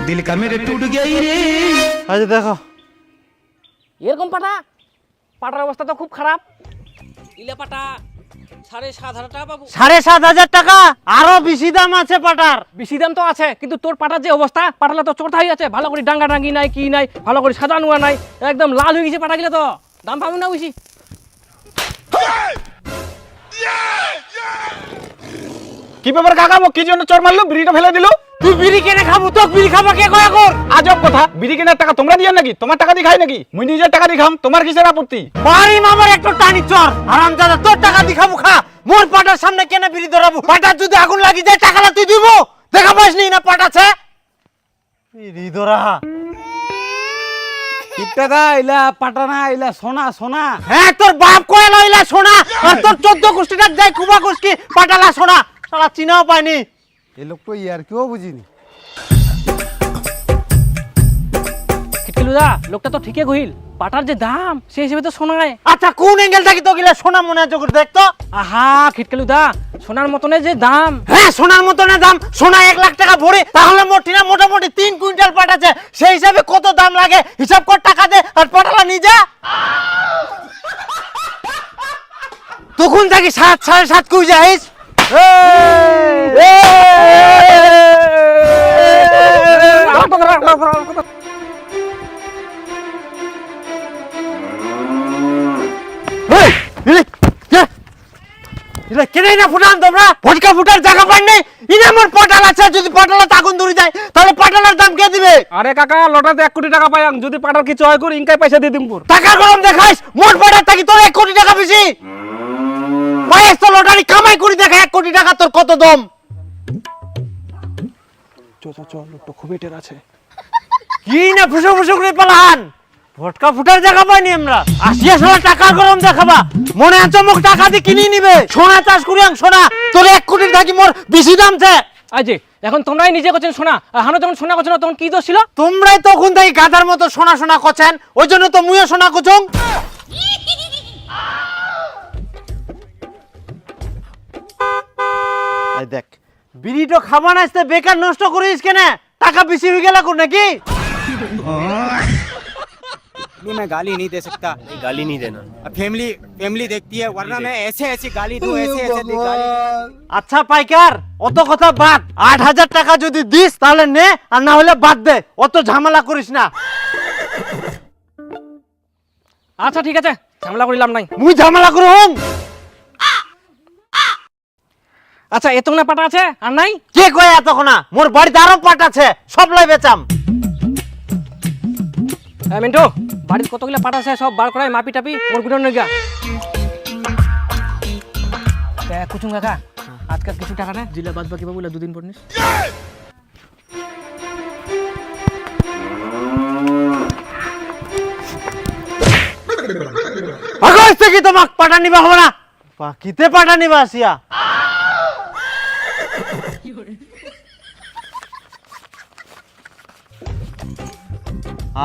दिल का मेरे टूट गई रे। আচ্ছা দেখো এরকম পাটা পাটার অবস্থা তো খুব খারাপ। ইলে পাটা 7,500 টাকা পাবো। 7,500 টাকা? আরো বেশি দাম আছে পাটার। বেশি দাম তো আছে, কিন্তু তোর পাটার যে অবস্থা, পাটালা তো চোরটা হয়ে আছে, ভালো করে ডাঙ্গা ডাঙ্গি নাই, কি নাই, ভালো করে সাজানো নাই, একদম লাল হয়ে গেছে পাটা গেলে, তো দাম পাবো না বেশি। কি ব্যাপার কাকা, কি জন্য চোর মারলো? বিড়িটা ফেলে দিল। তুই বিড়ি কেনে খাবো? তো বিড়ি খাবা কে কয়া কর? আজব কথা, বিড়ি কেনার টাকা তোমরা দিয়ে নাকি? তোমার টাকা দিয়ে খাই নাকি? মুই নিজের টাকা দিয়ে খাম, তোমার কিসের আপত্তি? বাড়ি মামার একটু টানি চর হারামজাদা, তোর টাকা দি খাবো খা, মোর পাটার সামনে কেনে বিড়ি ধরাবো? পাটার যদি আগুন লাগি যায় টাকাটা তুই দিব? দেখা পাস নি না পাটাছে বিড়ি ধরা? টাকা ইলা পাটানা ইলা সোনা সোনা। হ্যাঁ তোর বাপ কয়ে লইলা সোনা, আর তোর 14 গোষ্ঠীটা যায় কুবা গোষ্ঠী পাটালা সোনা, শালা চিনাও পাইনি। এই লোক তো ইয়ার কেউ বুঝিনি। কিটকিলুদা, লোকটা তো ঠিকই কহিল, পাটার যে দাম সেই হিসেবে তো শোনায়। আচ্ছা কোন অ্যাঙ্গেল থাকি তো গিলা সোনা মনে আছে করে দেখতো? আহা খিটকিলুদা, সোনার মতনের যে দাম। হ্যাঁ সোনার মতনের দাম, সোনা 1 লাখ টাকা ভরে, তাহলে মোটামুটি 3 কুইন্টাল পাট আছে, সেই হিসাবে কত দাম লাগে হিসাব কর, টাকা দে আর পাটালা নিয়ে যা। তখন থাকি 7 7.5 কুই যাইস। কেনাই না ফুটান তোমরা, ফটকা ফুটার জায়গা পান নাই। ইনে আমার পাটাল আছে, যদি পাটালা আগুন ধরে যায় তাহলে পাটালার দাম কে দিবে? আরে কাকা, লটাতে 1 কোটি টাকা পাইয়াম, যদি পাটার কিছু হয় করি ইনকাই পয়সা দিয়ে দিমপুর। টাকা গরম দেখাইস, মোট পাটার থাকি তোর 1 কোটি টাকা বেশি। পাইস তো লটারি কামাই করে দেখা, 1 কোটি টাকা তোর কত দম? লোকটা খুবই টের আছে। কি না ফুসো ফুসো করে পালান, ফটকা ফুটার জায়গা পাইনি আমরা। আসিয়া সালা টাকা গরম দেখাবা, মনে আছে মুখ টাকা দিয়ে কিনে নিবে। সোনা চাষ করিয়াং সোনা, তোর 1 কোটির থাকি মোর বেশি দামছে। আজে এখন তোমরাই নিজে করছেন সোনা, আর হানো যখন সোনা করছো না তখন কি দোষ ছিল? তোমরাই তখন থেকে গাধার মতো সোনা সোনা করছেন, ওই জন্য তো মুইও সোনা কুচুং। এই দেখ বিড়িটো খাবা না, আসতে বেকার নষ্ট করিস কেন? টাকা বেশি হয়ে গেল কোন নাকি? मैं गाली नहीं दे सकता। गाली नहीं देना। अब फैमिली देखती है, वरना मैं ऐसे ऐसी गाली दूं, ऐसे ऐसे गाली। আচ্ছা পাইকার, অত কথা বাদ। 8,000 টাকা যদি দিস তাহলে নে, আর না হলে বাদ দে, অত ঝামেলা করিস না। আচ্ছা ঠিক আছে, ঝামেলা করিলাম নাই। মুই ঝামেলা করুম? আচ্ছা এত না পাটা আছে আর নাই? কে কয় এতক্ষণ? মোর বাড়িতে আরো পাট আছে, সব লাই বেচাম। হ্যাঁ মিন্টু, বাড়িতে কতগুলো পাটা আছে সব বার করাই, মাপি টাপি মোর গুলো নিয়ে গা। কুচুং কাকা, আজকাল কিছু টাকা নেই, জিলা বাদ বাকি পাবো 2 দিন পর নিস। আগাইছ থেকে তোমাক পাটা নিবা হবে না, বাকিতে পাটা নিবা আসিয়া।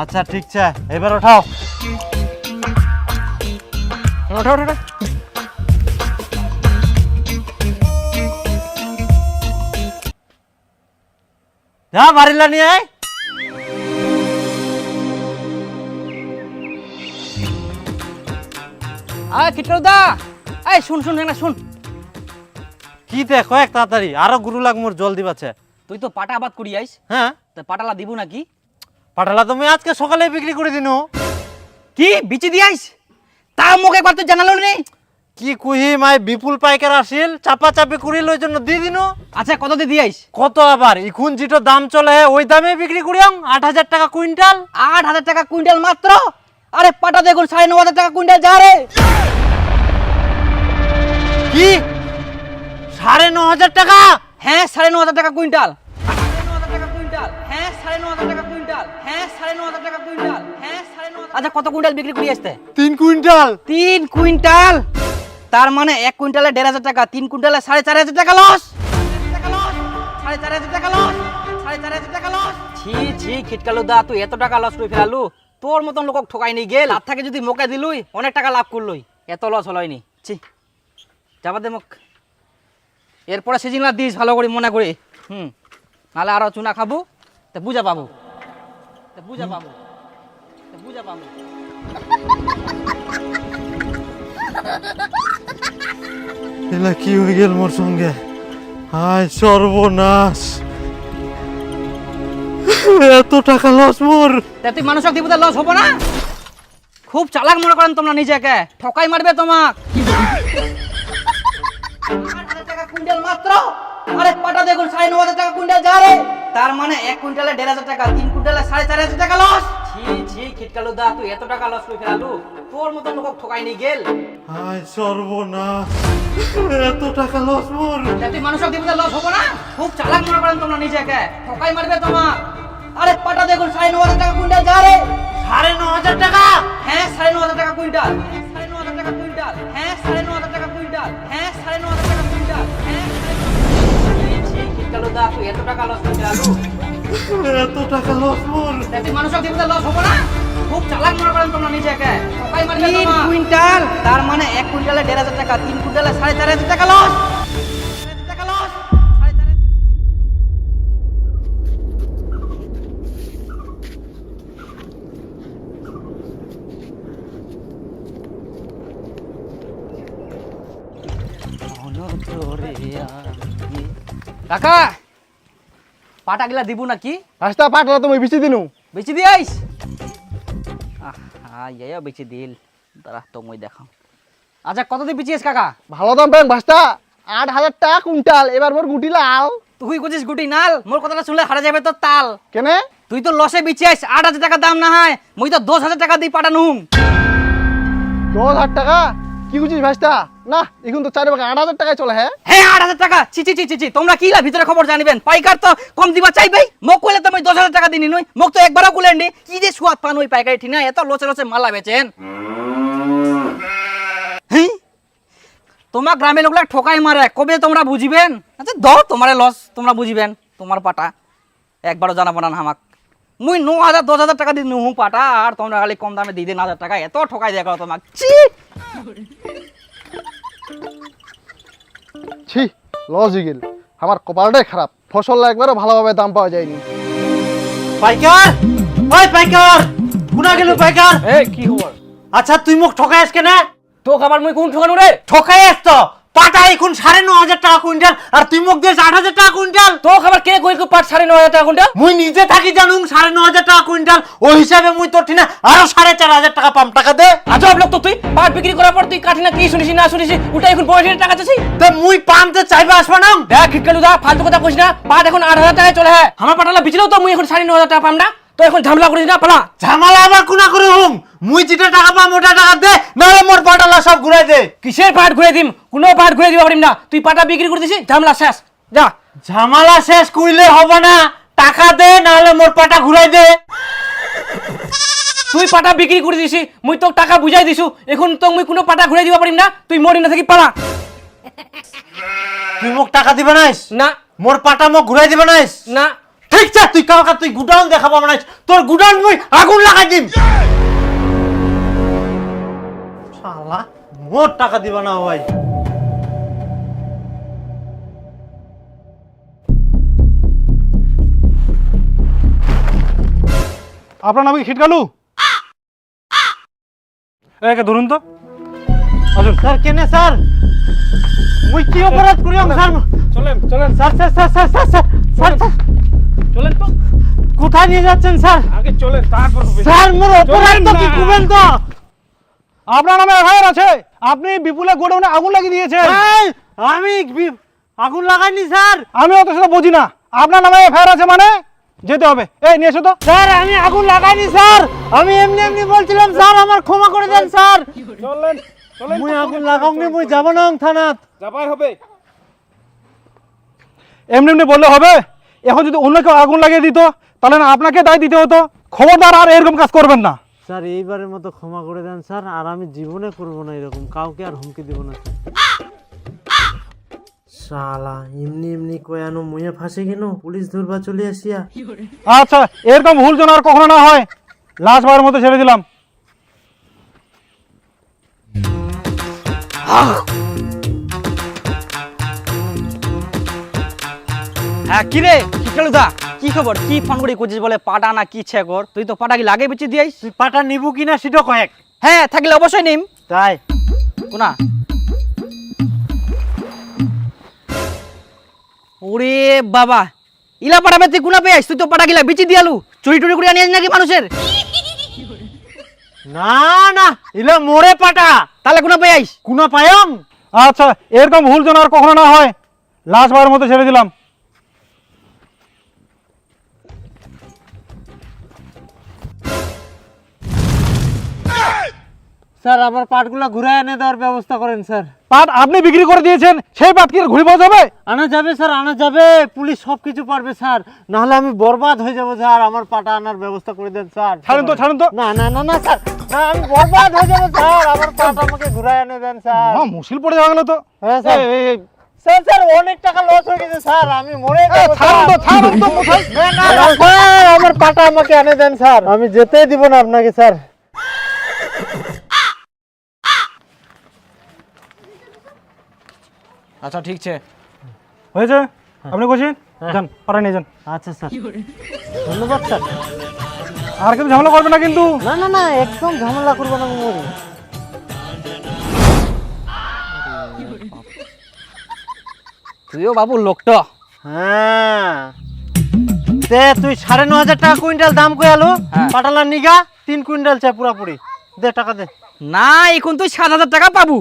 আচ্ছা ঠিক আছে, এবার ওঠাও। ওঠা ওঠা যা বাড়িলা নিয়ে আয়। কিটলুদা, এই শুন শুন না শুন। কি দেখ কয়েক তাড়াতাড়ি, আরো গুরু লাগ মোর জল দিবাছে। তুই তো পাটা আবাদ করি আইস, হ্যাঁ তা পাটালা দিব নাকি? পাটালা তুমি আজকে সকালে বিক্রি করে দিনু। কি বিচি দি আইস? তা মোক একবার তো জানালো নেই। কি কুহি মাই বিপুল পাইকার আসিল, চাপা চাপি করিল, ওই জন্য দিয়ে দিনু। আচ্ছা কত দিয়ে আইস? কত আবার, এখন যেটা দাম চলে ওই দামে বিক্রি করিয়াম, 8,000 টাকা কুইন্টাল। 8,000 টাকা কুইন্টাল মাত্র? আরে পাটা দেখুন 9,500 টাকা কুইন্টাল যা রে। কি 9,500 টাকা? হ্যাঁ 9,500 টাকা কুইন্টাল। 9,500 টাকা কুইন্টাল, হ্যাঁ 9,500 টাকা কুইন্টাল, হ্যাঁ 9,500 টাকা কুইন্টাল, হ্যাঁ 9,500। আচ্ছা কত কুইন্টাল বিক্রি করি আসতে? 3 কুইন্টাল। 3 কুইন্টাল, তার মানে 1 কুইন্টালে 1,500 টাকা, 3 কুইন্টালে 4,500 টাকা লস। 4,500 টাকা লস, 4,500 টাকা লস। ছি ছি খিটকালুদা, তুই এত টাকা লস করে ফেলালু? তোর মতন লোকক ঠকাই নি গেল, তার থেকে যদি মোকে দিলুই অনেক টাকা লাভ করলুই, এত লস হলইনি। ছি যাবা দে মোক, এরপরে সিজিংলা দিস ভালো করে মনে করে। নাহলে আরো চুনা খাবো, তা বুঝা পাবো তা বুঝা পাবো তা বুঝা পাবো এলা কি হয়ে গেল মোর সঙ্গে? হায় সর্বনাশ, এত টাকা লস মোর। তা তুই মানুষক দিব লস হবো না? খুব চালাক মনে করেন তোমরা নিজেকে, ঠকাই মারবে তোমাক। 8,000 টাকা কুইন্টাল মাত্র। আরে পাটা দেখুন 9,500 টাকা কুইন্টাল যা রে। তার মানে 1 কুইন্টালে 1,500 টাকা, 3 কুইন্টালে 4,500 টাকা লস। ছি ছি খিটকালু দা, তুই এত টাকা লস করে ফেলালু? তোর মত লোক ঠকাই নি গেল। হায় সর্বনাশ, এত টাকা লস মোর। তা তুই মানুষক দিব লস হবো না? খুব চালাক মনে করেন তোমরা নিজেকে, ঠকাই মারবে তোমাক। আরে পাটা দেখুন 9,500 টাকা কুইন্টাল যা রে। 9,500 টাকা? হ্যাঁ 9,500 টাকা কুইন্টাল। 9,500 টাকা কুইন্টাল। হ্যাঁ 9,500 টাকা কুইন্টাল। হ্যাঁ 9,500 টাকা কুইন্টাল। হ্যাঁ খিটকালু দা, তুই এত টাকা লস করে ফেলালু? এত টাকা লস মোর। তা তুই মানুষক দিব লস হবো না? খুব চালাক মনে করেন তোমরা নিজেকে, ঠকাই মারবে তোমাক। 3 কুইন্টাল, তার মানে 1 কুইন্টালে 1,500 টাকা, 3 কুইন্টালে 4,500 টাকা লস। 4,500 টাকা লস। 4,500 কাকা পাটা গিলা দিব নাকি? রাস্তা পাঠলা তুমি বেশি দিনু বেচি দিয়াইস? ইয়া বেচি দিল, দাঁড়া তো মই দেখাও। আচ্ছা কত দিয়ে বেচিস কাকা? ভালো দাম পাই ভাস্তা, 8,000 টাকা কুইন্টাল। এবার মোর গুটি লাল। তুই কইছিস গুটি নাল, মোর কথাটা শুনলে হারা যাবে তোর তাল। কেনে? তুই তো লসে বেচিস, 8,000 টাকা দাম না হয়, মই তো 10,000 টাকা দিয়ে পাঠানুম। 10,000 টাকা? কি বুঝিস ভাস্তা? না এখন তো 4 ভাগে 8,000 টাকায় চলে। হ্যাঁ হ্যাঁ 8,000 টাকা? ছি ছি ছি ছি ছি, তোমরা কিলা ভিতরে খবর জানিবেন? পাইকার তো কম দিবা চাইবেই। মোক কইলে তো মই 10,000 টাকা দিনি নই, মোক তো একবারও কুলেন নি। কি যে সুয়াদ পান ওই পাইকারি ঠিক না, এত লসে লসে মালা বেচেন। হ্যাঁ তোমার গ্রামের লোকলা ঠকাই মারে, কবে তোমরা বুঝিবেন? আচ্ছা দাও তোমারে লস, তোমরা বুঝিবেন। তোমার পাটা একবারও জানাবো না আমাক। মুই 9,000 10,000 টাকা দিয়ে নুহু পাটা, আর তোমরা খালি কম দামে দিয়ে দিন 1,000 টাকা। এত ঠকাই দেখো তোমাক। ছি ছি, লস হয়ে গেল। আমার কপালটাই খারাপ, ফসল একবারও ভালোভাবে দাম পাওয়া যায়নি। পাইকার, ওই পাইকার, কোনা গেল পাইকার? এ কি খবর? আচ্ছা তুই মোক ঠকাইস কেনে? তো খাবার মুই কোন ঠকানো রে? ঠকাইস তো। পাটা এখন 9,500 টাকা কুইন্টাল, আর তুই মোক দিস 8,000 টাকা কুইন্টাল। তো খাবার কে কই পাট 9,500 টাকা কুইন্টাল? মুই নিজে থাকি জানুম 9,500 টাকা কুইন্টাল, ওই হিসাবে মুই তোর ঠিনা আরো 4,500 টাকা পাম। টাকা দে। আজব লোক তো তুই, পাট বিক্রি করার পর তুই কাঠি না কি শুনিস না শুনিস, ওটা এখন বয়সের টাকা চাচ্ছি। তে মুই পামতে চাইবা আসবা না? দেখ খিটকালু দা, ফালতু কথা কইস না। পাট এখন 8,000 টাকায় চলে। হ্যাঁ আমার পাটালা বিচলেও তো মুই এখন 9,500 টাকা পাম না। তো এখন ঝামেলা করিস না, পালা। ঝামেলা আবার কোনা করে হুম? মুই যেটা টাকা পাম ওটা টাকা দে, নাহলে মোর পাটালা সব ঘুরাই দে। কিসের পাট ঘুরে দিম? কোনো পাট ঘুরে দিবা পারিম না। তুই পাটা বিক্রি করে দিছিস, ঝামেলা শেষ, যা। ঝামেলা শেষ কইলে হবে না, টাকা দে নাহলে মোর পাটা ঘুরাই দে। তুই পাটা বিক্রি করে দিছি, মুই তো টাকা বুঝাই দিছু, এখন তো মুই কোনো পাটা ঘুরে দিবা পারিম না। তুই মরি না থাকি পালা। তুই মোক টাকা দিবে নাইস? না মোর পাটা মোক ঘুরাই দিবে নাইস? না। ঠিক আছে তুই কালকা তুই গুডাউন দেখাবো নাইস, তোর গুডাউন মুই আগুন লাগাই দিম। শালা মোর টাকা দিবা না ভাই। আপনার নাম কি খিটকালু? একে ধরুন তো। আসুন স্যার। কেনে স্যার? মুই কি অপরাধ করিলাম স্যার? চলেন চলেন sir sir sir sir sir sir sir sir চলেন তো, কোথায় নিয়ে যাচ্ছেন স্যার? আগে চলেন তারপর হবে। স্যার মোর অপরাধ তো কি কুবেন তো? আপনার নামে এফআইআর আছে, আপনি বিপুলের গোডাউনে আগুন লাগিয়ে দিয়েছেন। এই, আমি আগুন লাগাইনি স্যার। আমি অত সেটা বুঝি না, আপনার নামে এফআইআর আছে মানে যেতে হবে। এই নিয়ে এসো তো। স্যার আমি আগুন লাগাইনি স্যার, আমি এমনি এমনি বলছিলাম স্যার, আমার ক্ষমা করে দেন স্যার। চলেন চলেন, মুই আগুন লাগাওনি, মুই যাব না থানাত। যাবাই হবে। এমনি এমনি বললে হবে? এখন যদি অন্য কেউ আগুন লাগিয়ে দিত তাহলে না আপনাকে দায় দিতে হতো। খবরদার আর এরকম কাজ করবেন না। স্যার এইবারের মতো ক্ষমা করে দেন স্যার, আর আমি জীবনে করব না এরকম, কাউকে আর হুমকি দিব না স্যার। শালা এমনি এমনি কয়ানো মুয়ে ফাঁসে গেল, পুলিশ ধরবা চলে আসিয়া। আচ্ছা এরকম ভুল যেন আর কখনো না হয়, লাস্ট বারের মতো ছেড়ে দিলাম। হ্যাঁ কি রে খিটকালু দা, কি খবর কি ফোন করে খুঁজিস বলে পাটা না কি ছে কর তুই তো পাটা কি লাগে বেচে দিয়াইস তুই পাটা নিবু কিনা সেটা কয়েক। হ্যাঁ থাকলে অবশ্যই নিম তাই কোনা ওরে বাবা ইলা পাটা বেচে কোনা পেয়েছিস তুই তো পাটা গিলা বেচে দিয়ালু চুরি টুরি করে আনিস নাকি মানুষের না না ইলা মোরে পাটা তাহলে কোনা পেয়েছিস কুনা পায়ং। আচ্ছা এরকম ভুল যেন আর কখনো না হয়, লাস্ট বারের মতো ছেড়ে দিলাম। স্যার আমার পাটগুলা ঘুরে এনে দেওয়ার ব্যবস্থা করেন স্যার। পাট আপনি বিক্রি করে দিয়েছেন, সেই পাট কি আর ঘুরে পাওয়া যাবে? আনা যাবে স্যার, আনা যাবে, পুলিশ সবকিছু পারবে স্যার, নাহলে আমি বরবাদ হয়ে যাবো স্যার। আমার পাটা আনার ব্যবস্থা করে দেন স্যার। ছাড়ুন তো, ছাড়ুন তো। না না না না স্যার, না আমি বরবাদ হয়ে যাবো স্যার। আমার পাটা আমাকে ঘুরে এনে দেন স্যার। মুশকিল পড়ে যাওয়া গেল তো। হ্যাঁ স্যার। স্যার স্যার অনেক টাকা লস হয়ে গেছে স্যার, আমি মরে যাবো ছাড়ুন তো, স্যার। ছাড়ুন তো কোথায়? না না না স্যার, আমার পাটা আমাকে এনে দেন স্যার, আমি যেতেই দিব না আপনাকে স্যার। আচ্ছা ঠিক আছে হয়েছে, আপনি বসেন, যান পাটা নিয়ে যান। আচ্ছা স্যার, ধন্যবাদ স্যার। আর কিন্তু ঝামেলা করবে না কিন্তু। না না না, একদম ঝামেলা করবো না, আমি মরি। তুইও বাবু লোকটা হ্যাঁ তে তুই 9,500 টাকা কুইন্টাল দাম কই আলো হ্যাঁ। পাটালা নিগা 3 কুইন্টাল চাই পুরাপুরি। দে টাকা দে। না এখন তুই 7,000 টাকা পাবো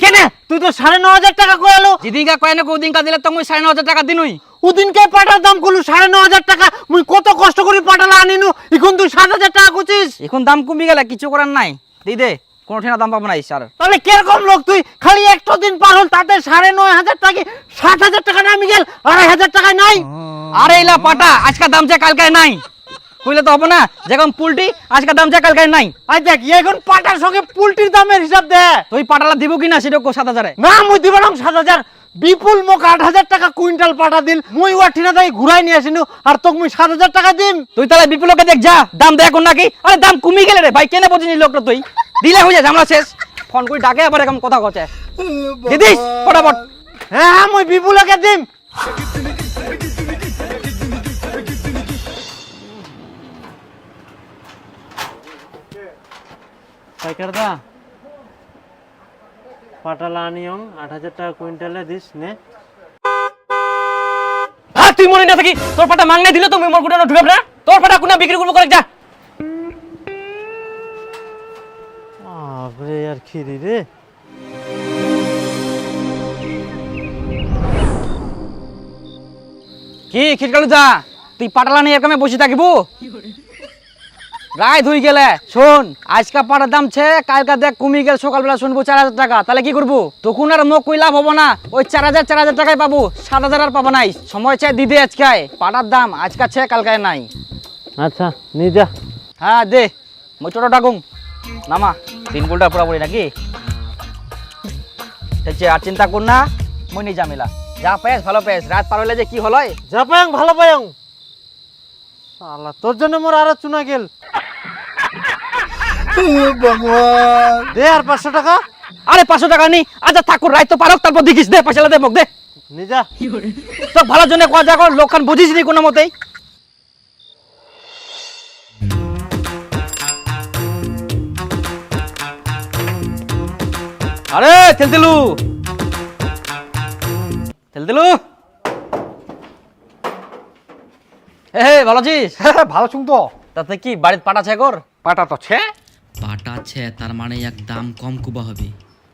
কেন তুই তো 9,500 টাকা কই আলো? যেদিনকা কয় না ওদিনকা দিলে তো মুই 9,500 টাকা দিনুই ওদিনকে পাটার দাম কলু 9,500 টাকা, মুই কত কষ্ট করে পাটালা আনিনু, এখন তুই 7,000 টাকা কুচিস। এখন দাম কমে গেলে কিছু করার নাই দি দে কোনো ঠিনা দাম পাবো নাই স্যার তাহলে কিরকম লোক তুই? খালি একটা দিন পার হল তাতে 9,500 টাকা 7,000 টাকা নামি গেল, 2,500 টাকায় নাই। আরে ইলা পাটা আজকে দাম চা কালকে নাই কইলে তো হবে না, যেরকম পুলটি আজকে দাম চা কালকে নাই। আই দেখ এখন পাটার সঙ্গে পুলটির দামের হিসাব দে। তুই পাটালা দিব কিনা সেটা 7,000 না মুই দিব না 7,000, বিপুল মোক 8,000 টাকা কুইন্টাল পাটা দিল, মুই ওয়া ঠিনা দাই ঘুরাই নিয়ে আসিনু, আর তোক মুই 7,000 টাকা দিম। তুই তাহলে বিপুলকে দেখ যা দাম দেখ নাকি। আরে দাম কমে গেলে রে ভাই কেন বুঝিনি লোকটা তুই দিলে হয়ে যায় ঝামেলা শেষ। ফোন করে ডাকে আবার এরকম কথা কচ্ছে দিদিস ফটাফট। হ্যাঁ হ্যাঁ মুই বিপুলকে দিম। পাইকার দা পাটালা আনিয়ং 8,000 টাকা কুইন্টালে দিস নে। হ্যাঁ তুই মনে না থাকি তোর পাটা মাংনা দিলে তুমি মোর গুটানো ঢুকাব না, তোর পাটা কোনা বিক্রি করবো করে যা। বাপরে আর খিরি রে। কি খিটকালু যা তুই পাটালা নিয়ে এরকম বসে থাকিব রায় ধুই গেলে। শোন আজকা পাটার দাম ছে কালকা দেখ কমে গেল, সকালবেলা শুনবো 4,000 টাকা, তাহলে কি করবো? তখন আর মুখ কই লাভ হবো না, ওই 4,000 টাকায় পাবো, 7,000 আর পাবো নাই। সময় চাই দিদে আজকায় পাটার দাম আজকা ছে কালকায় নাই। আচ্ছা নিয়ে যা। হ্যাঁ দে মই টোটো ডাকুম নামা 3 কুইন্টাল পুরাপুরি নাকি হচ্ছে। আর চিন্তা কর না মই নিয়ে যামিলা যা পেস ভালো পেস, রাত পার হইলে যে কি হলো। যা পায়ং ভালো পায়ং। শালা তোর জন্য মোর আরো চুনা গেল। দে আর 500 টাকা। আরে 500 টাকা নি আচ্ছা ঠাকুর রাত তো পারক তারপর দেখিস দে পয়সা দে মোক দে। নিয়ে যা। তো ভালোর জন্য কোয়া যা কর, লোকখান বুঝিস নি কোনো মতেই। আরে তেলতেলু তেলতেলু হে ভালো আছিস? ভালো শুন তো। তাতে কি বাড়িতে পাটা ছে কর? পাটা তো ছে, পাটা আছে তার মানে এক দাম কম কুবা হবে।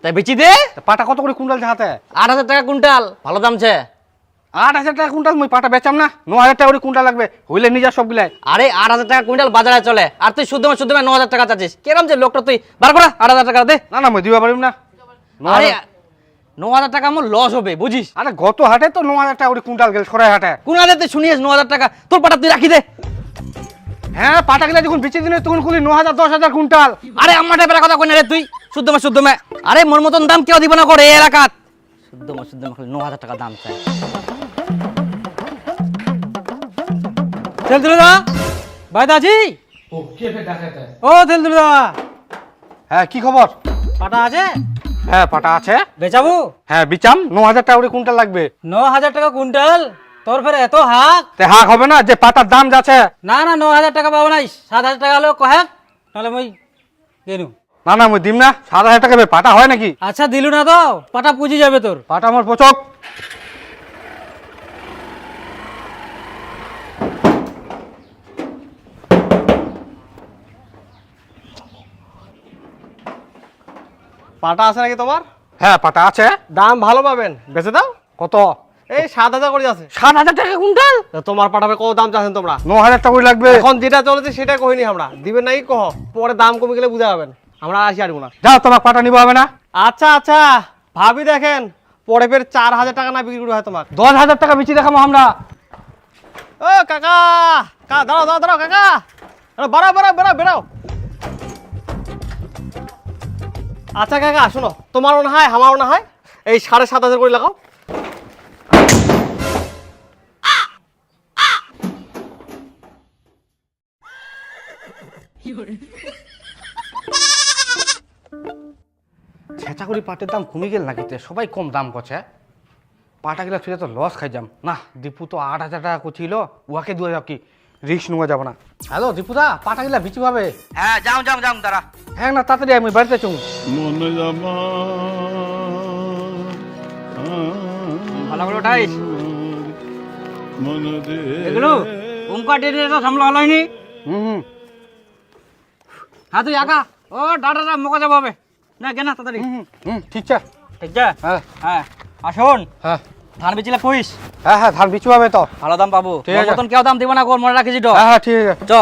তাই বেচি দে। পাটা কত করে কুইন্টাল হাতে? 8,000 টাকা কুইন্টাল, ভালো দাম ছে। 8,000 টাকা কুইন্টাল মুই পাটা বেচাম না, 9,000 টাকা করে কুইন্টাল লাগবে, হইলে নিজা সবগুলাই। আরে 8,000 টাকা কুইন্টাল বাজারে চলে, আর তুই শুদ্ধ 9,000 টাকা চাচ্ছিস, কেরম যে লোকটা তুই বার করা 8,000 টাকা দে। না না মুই দিবা পারিম না। আরে 9,000 টাকা আমার লস হবে বুঝিস। আরে গত হাটে তো 9,000 টাকা করে কুইন্টাল গেল, সরাই হাটে। কোন হাতে তুই শুনিস 9,000 টাকা, তোর পাটা তুই রাখি দে। হ্যাঁ পাটা গেলে যখন বেচে দিলে তখন খুলি 9,000 10,000 কুইন্টাল। আরে আমার টাইপের কথা কই না রে তুই, শুদ্ধ মে। আরে মোর মতন দাম কেউ দিব না করে এই এলাকাত। শুদ্ধ মে খালি 9,000 টাকা দাম চাই। তেলতুলে দা ভাই দাজি। ও তেলতুলে দা হ্যাঁ কি খবর? পাটা আছে? হ্যাঁ পাটা আছে। বেচাবো? হ্যাঁ বিচাম, 9,000 টাকা করে কুইন্টাল লাগবে। 9,000 টাকা কুইন্টাল? তোর ফের এত হাক? তে হাক হবে না, যে পাটার দাম যাচ্ছে। না না 9,000 টাকা পাবো নাই, 7,000 টাকা হলেও কহেক, নাহলে মই কেনু। না না মুই দিম না, 7,000 টাকা পাটা হয় নাকি? আচ্ছা দিলু না তো, পাটা পুজি যাবে তোর। পাটা আমার পচক। পাটা আছে নাকি তোমার? হ্যাঁ পাটা আছে। দাম ভালো পাবেন, বেচে দাও। কত? এই 7,000 করে আছে। 7,000 টাকা কুইন্টাল? তা তোমার পাঠাবে কত দাম চাচ্ছেন তোমরা? 9,000 টাকা করে লাগবে। এখন যেটা চলেছে সেটা কইনি আমরা, দিবেন নাকি কহ, পরে দাম কমে গেলে বুঝা যাবেন। আমরা আসি আরবো না। যাও তোমার পাটা নিবো হবে না। আচ্ছা আচ্ছা ভাবি দেখেন, পরে ফের 4,000 টাকা না বিক্রি করে হয় তোমার। 10,000 টাকা বেশি দেখাবো আমরা। ও কাকা, কাকা দাঁড়াও দাঁড়াও দাঁড়াও কাকা, বেড়াও বেড়াও বেড়াও বেড়াও। আচ্ছা কাকা শোনো, তোমারও না হয় আমারও না হয়, এই 7,500 করে লাগাও। ছেঁচাগুড়ি পাটের দাম কমে গেল নাকি? সবাই কম দাম করছে। পাটা গেলে তুই তো লস খাই যাম না। দীপু তো 8,000 টাকা করছিল, উহাকে 2,000 কি রিস্ক নেওয়া যাবে না। হ্যালো দীপুদা, পাটা গেলা বিচি পাবে? হ্যাঁ যাও যাও যাও তারা। হ্যাঁ না তাড়াতাড়ি আমি বাড়িতে চুম। ভালো করে উঠাইস এগুলো। উমকা ডেটে তো সামলা হলোই। হুম হ্যাঁ তুই আঁকা, ও ডাটা মোকা যাবো হবে না কেনা তাড়াতাড়ি। ঠিক আছে। ঠিক আছে হ্যাঁ হ্যাঁ। আসুন, হ্যাঁ ধান বেচিলে কইস, হ্যাঁ হ্যাঁ ধান বিচি পাবে তো। ভালো দাম পাবো। ঠিক তোর আছে। মতন কেউ দাম দিব না, গোল মনে রাখিস তো। হ্যাঁ হ্যাঁ ঠিক আছে। চ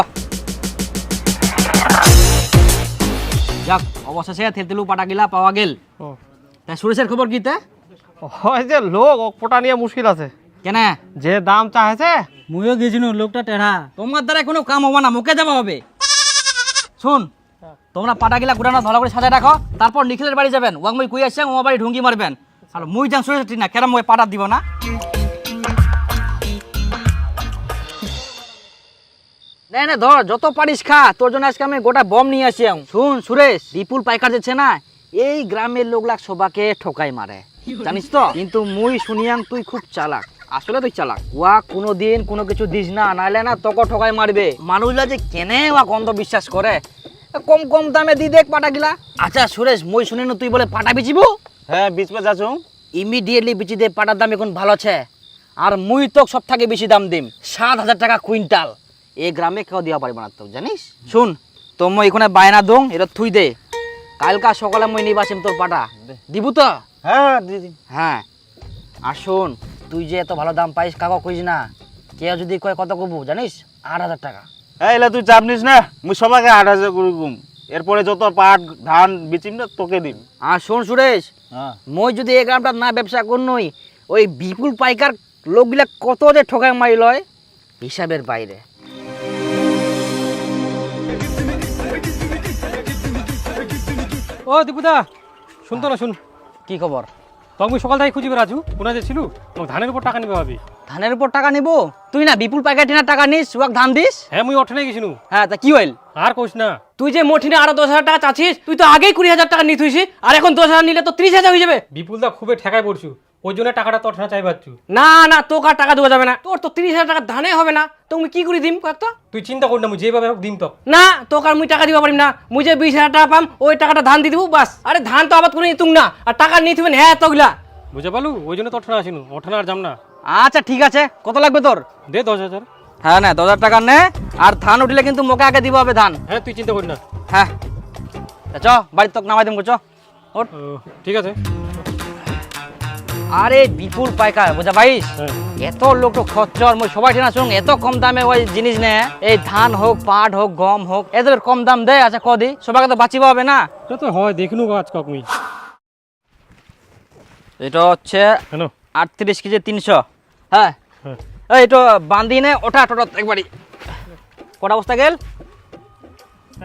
যাক, অবশেষে থেলতেলু পাটা গিলা পাওয়া গেল। তাই সুরেশের খবর কি তে? হয় যে লোক পোটা নিয়ে মুশকিল আছে, কেন? যে দাম চাইছে। মুইও গেছিনু, লোকটা টেढ़া। তোমার দ্বারা কোনো কাম হবে না, মুখে যাওয়া হবে। শুন, তোমরা পাটা গিলা গুড়ানো ভালো করে সাজায় রাখো, তারপর নিখিলের বাড়ি যাবেন। ওয়াং মই কুই আসছে, ও বাড়ি ঢুঙ্গি মারবেন। আর মুই যাম সুরেশ ঠিক না, কেন মই পাটা দিব না? না না ধর, যত পারিস খা, তোর জন্য আজকে আমি গোটা বম নিয়ে আসি। শুন সুরেশ, বিপুল পাইকার যাচ্ছে না, এই গ্রামের লোকলা সবাকে ঠকাই মারে, জানিস তো। কিন্তু মুই শুনিয়াং তুই খুব চালাক, আসলে তুই চালাক। ওয়া কোনোদিন কোনো কিছু দিস না, নাইলে না তোকে ঠকাই মারবে। মানুষরা যে কেনে ওয়া গন্ধ বিশ্বাস করে, কম কম দামে দি দেখ পাটা গিলা। আচ্ছা সুরেশ, মই শুনি না তুই বলে পাটা বিচিব। হ্যাঁ বিচবে যাচ্ছ, ইমিডিয়েটলি বিচি দে, পাটার দাম এখন ভালো আছে। আর মুই তোক সব থেকে বেশি দাম দিম, 7,000 টাকা কুইন্টাল। এই গ্রামে কেউ দেওয়া পারবে না তো, জানিস। শুন, তো মই এখানে বায়না দং, এটা থুই দে, কালকা সকালে মই নিয়ে বাসিম তোর পাটা দিব তো। হ্যাঁ দিদি। হ্যাঁ আর শোন, তুই যে এত ভালো দাম পাইস কাকা কইস না, কেউ যদি কয় কত কবু জানিস? 8,000 টাকা। এলা তুই চাপ নিস না, মুই সবাইকে 8,000 করে গুম, এরপরে যত পাট ধান বিচিম না তোকে দিম। আর শোন সুরেশ, হ্যাঁ মই যদি এই গ্রামটা না ব্যবসা করনই, ওই বিপুল পাইকার লোকগুলা কত যে ঠকাই মারি লয়, হিসাবের বাইরে। ও দীপুদা শুনতো না, শুন। কি খবর? তুমি সকাল থেকে খুঁজিবে রাজু, কোনা যে ছিল, তোমার ধানের উপর টাকা নিবে ভাবি। ধানের উপর টাকা নিব? তুই না বিপুল পাইকার টিনার টাকা নিস, ওয়াক ধান দিস। হ্যাঁ মুই অঠনে গেছিনু। হ্যাঁ তা কি হইল? আর কোস না, তুই যে মঠিনে আরো 10,000 টাকা চাচ্ছিস, তুই তো আগেই 20,000 টাকা নিয়ে থুইছিস, আর এখন 10,000 নিলে তো 30,000 হয়ে যাবে। বিপুলদা খুবই ঠেকায় পড়ছু, ওই জন্য টাকাটা তো অঠনা চাই পাচ্ছু। না না, তোকে আর টাকা দেওয়া যাবে না, তোর তো 30,000 টাকা ধানে হবে না, তুমি কি করে দিম কয়েকটা? তুই চিন্তা কর না, মুই যেভাবে হোক দিম তো। না, তোকে আর মুই টাকা দিবা পারিম না, মুই যে 20,000 টাকা পাম, ওই টাকাটা ধান দিয়ে দিব বাস। আরে ধান তো আবাদ করে নিতুম না, আর টাকা নিয়ে থুবেন হ্যাঁ তোগুলা। বুঝে পালু, ওই জন্য তো অঠনা আসিনু, অঠনা আর যাম না। আচ্ছা ঠিক আছে, কত লাগবে তোর? দে 10,000। হ্যাঁ না 10,000 টাকা নে, আর ধান উঠলে কিন্তু মোকে আগে দিব হবে ধান। হ্যাঁ তুই চিন্তা কর না। হ্যাঁ চ বাড়ি তোকে নামাই দেবো, চ ওঠ। ও, ঠিক আছে। আরে বিপুল পাইকার বুঝা পাইস, হ্যাঁ এত লোক তো খচ্চর, মই সবাই ঠিনা শুন, এত কম দামে ওই জিনিস নে, এই ধান হোক পাট হোক গম হোক, এদের কম দাম দে। আচ্ছা কদি সবাইকে তো বাঁচিবা হবে না। এটা তো হয়, দেখিনু আজ কক মুই। এটা হচ্ছে কেন? 38 কেজি 300। হ্যাঁ হ্যাঁ এই তো বান্ধি নে, ওটা টোটা একবারই। কটা বস্তা গেল?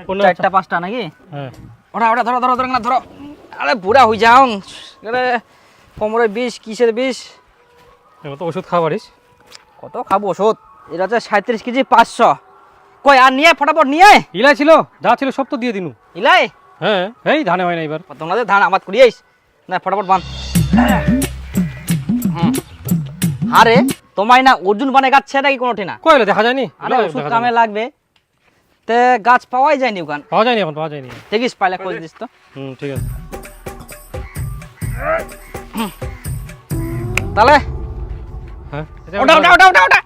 4টা 5টা নাকি? হ্যাঁ ওটা ওটা ধরো ধরো ধরো না ধরো। আরে বুড়া হয়ে যাও, আরে কোমরে বিষ, কিসের বিষ? এবার তো ওষুধ খাওয়া পারিস। কত খাবো ওষুধ? এটা হচ্ছে 37 কেজি 500। কই আর নিয়ে ফটাফট নিয়ে। ইলাই ছিল, যা ছিল সব তো দিয়ে দিনু। ইলাই হ্যাঁ এই ধানে হয় না এবার। তোমাদের ধান আবাদ করিয়েছ, না ফটাফট বান আরে তোমায় না অর্জুন বানে গাছ ছেড়ে কি কোনো ঠিক না কইলে দেখা যায়নি আরে ওষুধ কামে লাগবে তে গাছ পাওয়াই যায়নি ওখান পাওয়া যায়নি এখন পাওয়া যায়নি দেখিস পাইলে খোঁজ দিস তো ঠিক আছে তাহলে হ্যাঁ ওটা ওটা ওটা ওটা ওটা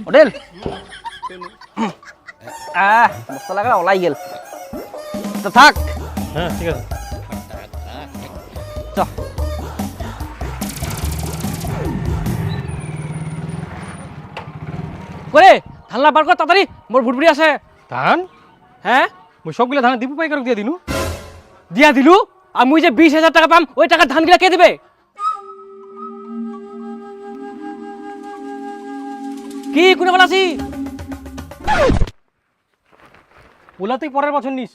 ওডেল মস্ত লাগা ওলাই গেল তো থাক হ্যাঁ ঠিক আছে চ করে ধানলা বার কর তাড়াতাড়ি মোর ভুটভুটি আছে ধান হ্যাঁ মুই সবগুলা ধান দীপু পাইকারক দিয়া দিলু আর মুই যে 20,000 টাকা পাম ওই টাকার ধানগুলা কে দিবে কি কোনে বলাছি ওলা তুই পরের বছর নিস